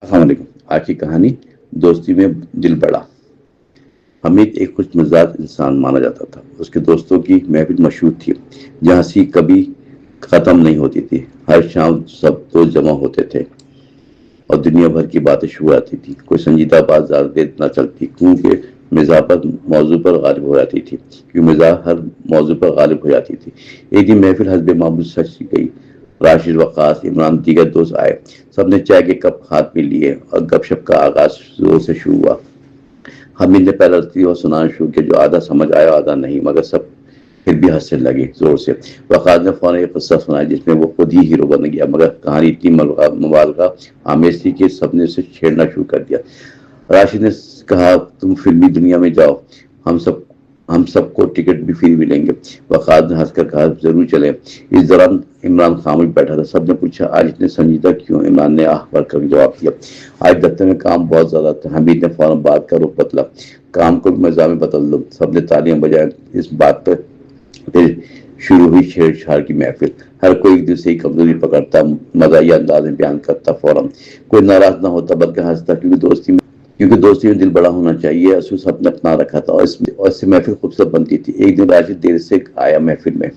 السلام علیکم۔ آج کی کہانی دوستی میں دل بڑا۔ حمید ایک خوش مزاج انسان مانا جاتا تھا۔ اس کے دوستوں کی محفل مشہور تھی جہاں ہنسی کبھی ختم نہیں ہوتی تھی۔ ہر شام سب دوست جمع ہوتے تھے اور دنیا بھر کی باتیں شروع آتی تھی۔ کوئی سنجیدہ بات زیادہ دیر نہ چلتی کیونکہ مزاح پر موضوع پر غالب ہو جاتی تھی ہر موضوع پر غالب ہو جاتی تھی۔ ایک دن محفل حسب معمول سچ گئی۔ راشد، وقاص، عمران، دیگر دوست آئے۔ سب نے چائے کے کپ ہاتھ میں لیے اور گپ شپ کا آغاز زور سے شروع ہوا۔ حمید نے پہلا رتی اور سنانا شروع کیا جو آدھا سمجھ آیا آدھا نہیں، مگر سب پھر بھی ہنسنے لگے زور سے۔ وقاص نے فوراً ایک قصہ سنایا جس میں وہ خود ہی ہیرو بن گیا، مگر کہانی اتنی مبالغہ آمیز تھی کہ سب نے اسے چھیڑنا شروع کر دیا۔ راشد نے کہا، تم فلمی دنیا میں جاؤ، ہم سب کو ٹکٹ بھی فری ملیں گے۔ وقاص نے ہنس کر کہا، ضرور چلیں۔ اس دوران عمران خاموش بیٹھا تھا۔ سب نے پوچھا، آج اتنے سنجیدہ کیوں؟ عمران نے آہ بھر کر جواب دیا، آج دفتر میں کام بہت زیادہ تھا۔ حمید نے فوراً بات کا رخ بدلا، کام کو بھی مزاح میں بدل دو۔ سب نے تالیاں بجائیں۔ اس بات پر پھر شروع ہوئی چھیڑ چھاڑ کی محفل۔ ہر کوئی ایک دوسرے کی کمزوری پکڑتا، مزاحیہ انداز میں بیان کرتا۔ فوراً کوئی ناراض نہ ہوتا بلکہ ہنستا، کیونکہ دوستی میں دل بڑا ہونا چاہیے۔ اسے سب نے اپنا رکھا تھا اور اس سے محفل خوبصورت بنتی تھی۔ ایک دن راشد دیر سے آیا محفل میں۔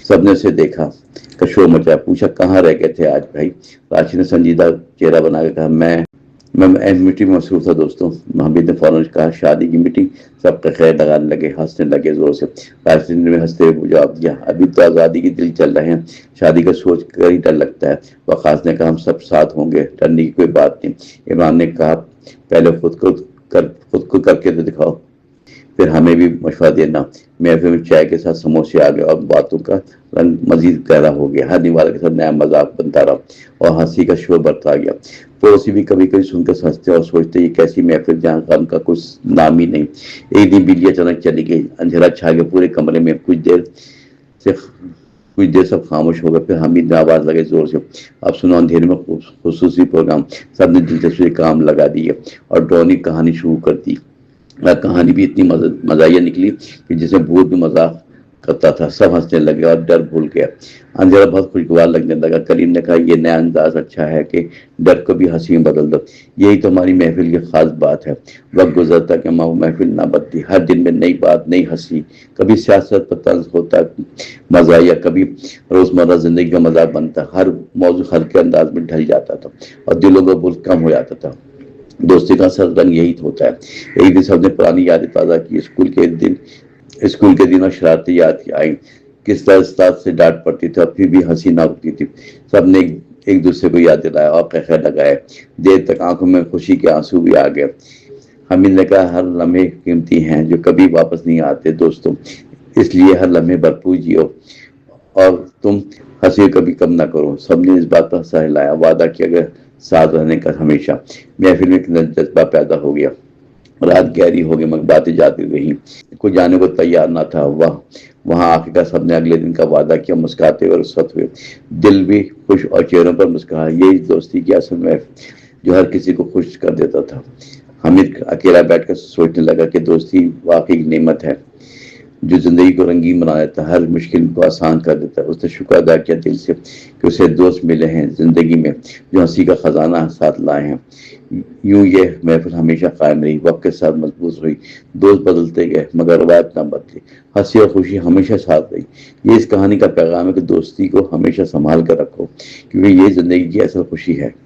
سب نے اسے دیکھا کا شور مچایا، پوچھا، کہاں رہ گئے تھے آج بھائی؟ راشد نے سنجیدہ چہرہ بنا کے کہا، میں میٹنگ میں مصروف تھا دوستوں۔ حمید نے فوراً کہا، شادی کی میٹنگ؟ سب کا خیر لگانے لگے، ہنسنے لگے زور سے۔ راشد نے ہنستے ہوئے جواب دیا، ابھی تو آزادی کے دل چل رہے ہیں، شادی کا سوچ کر ہی ڈر لگتا ہے۔ وقاص نے کہا، ہم سب ساتھ ہوں گے، ڈرنے کی کوئی بات نہیں۔ عمران نے کہا، پہلے خود کو کر کے دکھاؤ، پھر ہمیں بھی مشورہ دینا۔ محفل میں چائے کے ساتھ سموسے آ گئے اور باتوں کا رنگ مزید گہرا ہو گیا۔ ہر نوالے کے ساتھ نیا مذاق بنتا رہا اور ہنسی کا شور بڑھتا گیا۔ پڑوسی بھی کبھی کبھی سن کر ہنستے اور سوچتے، یہ کیسی محفل جہاں غم کا کچھ نام ہی نہیں۔ ایک دن بجلی اچانک چلی گئی، اندھیرا چھا گیا پورے کمرے میں۔ کچھ دیر سب خاموش ہو گئے، پھر حمید نے آواز لگائی زور سے، اب سنو اندھیرے میں خصوصی پروگرام۔ سب نے دلچسپی سے کام لگا دیے اور ڈرونی کہانی شروع کر دی۔ کہانی بھی اتنی مزاحیہ نکلی کہ جسے بھوت بھی مذاق کرتا تھا۔ سب ہنسنے لگے اور ڈر بھول گیا۔ اندھیرا بہت خوشگوار لگنے لگا۔ کریم نے کہا، یہ نیا انداز اچھا ہے کہ ڈر کو بھی ہنسی میں بدل دو، یہی تو ہماری محفل کی خاص بات ہے۔ وقت گزرتا کہ محفل نہ بدلی، ہر دن میں نئی بات، نئی ہنسی، کبھی سیاست پر طنز ہوتا مزاحیہ، کبھی روزمرہ زندگی کا مذاق بنتا۔ ہر موضوع ہلکے انداز میں ڈھل جاتا تھا اور دلوں کا بوجھ کم ہو جاتا تھا۔ دوستی کا اصل رنگ یہی ہوتا ہے۔ ایک دن سب نے پرانی یادیں تازہ کی، اسکول کے دن اور شرارتیں یاد آئیں، کس طرح استاد سے ڈانٹ پڑتی تھی اور پھر بھی ہنسی نہ رکتی تھی۔ سب نے ایک دوسرے کو یاد دلایا اور قہقہے لگائے۔ دیر تک آنکھوں میں خوشی کے آنسو بھی آ گئے۔ حمید نے کہا، ہر لمحے قیمتی ہیں جو کبھی واپس نہیں آتے دوستوں، اس لیے ہر لمحے بھرپور جیو اور تم ہنسی کبھی کم نہ کرو۔ سب نے اس بات پر سر ہلایا، وعدہ کیا کہ ساتھ رہنے کا ہمیشہ۔ محفل میں ایک جذبہ پیدا ہو گیا۔ رات گہری ہو گئی مگر باتیں جاتی رہیں، کوئی جانے کو تیار نہ تھا۔ وہاں آخر کار سب نے اگلے دن کا وعدہ کیا، مسکراتے ہوئے رخصت ہوئے، دل بھی خوش اور چہروں پر مسکراہٹ۔ یہی دوستی کی اصل محفل جو ہر کسی کو خوش کر دیتا تھا۔ حمید اکیلا بیٹھ کر سوچنے لگا کہ دوستی واقعی نعمت ہے جو زندگی کو رنگین بنا دیتا ہے، ہر مشکل کو آسان کر دیتا ہے۔ اس نے شکر ادا کیا دل سے کہ اسے دوست ملے ہیں زندگی میں جو ہنسی کا خزانہ ساتھ لائے ہیں۔ یوں یہ محفل ہمیشہ قائم رہی، وقت کے ساتھ مضبوط ہوئی، دوست بدلتے گئے مگر روایت نہ بدلی، ہنسی اور خوشی ہمیشہ ساتھ رہی۔ یہ اس کہانی کا پیغام ہے کہ دوستی کو ہمیشہ سنبھال کر رکھو، کیونکہ یہ زندگی کی اصل خوشی ہے۔